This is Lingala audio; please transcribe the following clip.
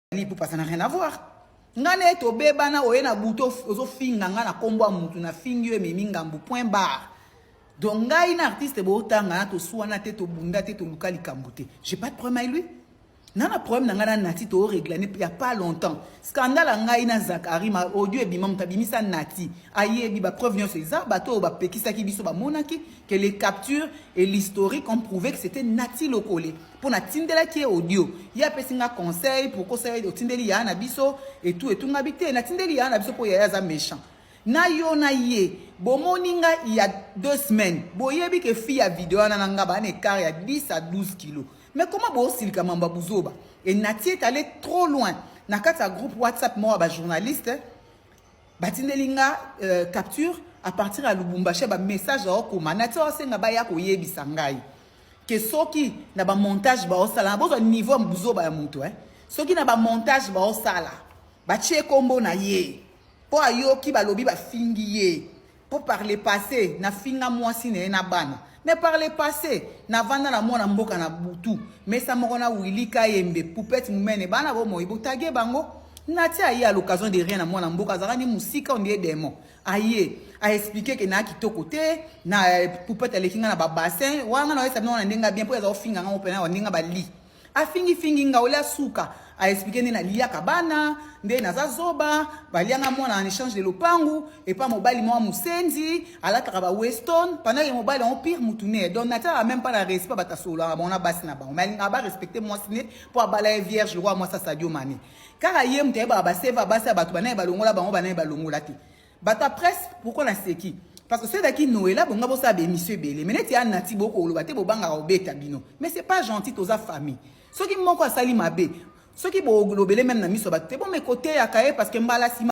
Pour ça n'a rien à voir. Ngane to bebana oyena buto ozo finga ngana kombo mutu na fingyo me mingambu point barre. Donc ngai na artiste bo tanga to suana te to bunda te to lukali kambote. J'ai pas de problème avec lui. Nana problème ngana nati to réglané il y a pas longtemps. Scandale ngai na Zakari ma audio ebimam tabimisa nati. Aye bi ba preuve nyo c'est ça bato ba pekisa ki biso ba monaki que les captures et l'historique ont prouvé que c'était Nati Lokole. Pour na tindela qui est audio. Il y a pesinga conseil pour conseil de tindeli ya na biso et tout ngabité na tindeli ya na biso pour ya za méchant. Na yo na ye bomoninga il y a 2 semaines. Boyebi que fille a vidéo na ngaba na écart ya 10 à 12 kilos. Mais comment bo silka mamba buzoba? Et Nati est allé trop loin. Na kata groupe WhatsApp moi ba journaliste batindelinga capture à partir à Lubumbashi ba message au koma Nati o senga ba ya ko yebisa ngai. Que soki na ba montage ba osala na bozo niveau buzoba ya mutu soki na ba montage ba osala ba tie kombo na ye po ayo ki ba lobi ba fingi ye pour parler passé na finga mwasi ne na bana mais par le passé na vanda na mona mboka na butu mais ça moko na wilika yembe poupette mumene bana bo mo ibotage bango Nati aye à l'occasion de rien à mona mboka zara ni musika on est démon aye a expliqué que na kitoko te na poupette elekinga na ba bassin wanga na esa na ndenga bien pour za ofinga nga opena wa ndenga ba li a fingi nga ola suka a expliqué ni na lia kabana nde na za zoba balianga mona en échange de lopangu et pas mobile mo musenzi ala taka ba weston pendant que mobile on pire mutune donc Nati a même pas la respect ba tasola ba ona basi na ba mais nga ba respecter moi siné pour abala vierge le roi moi ça Sadio Mané car aye mte ba ba seva basi ba to bana ba longola bango bana ba longola te bata presse pourquoi la seki parce que c'est qui Noël là bon nga bo sa be monsieur belé mais neti a Nati boko lo bate bo banga obeta bino mais c'est pas gentil to za famille ceux qui moko asali mabe ceux qui bo globele même na miso bate bon mes côtés akaye parce que mbala sima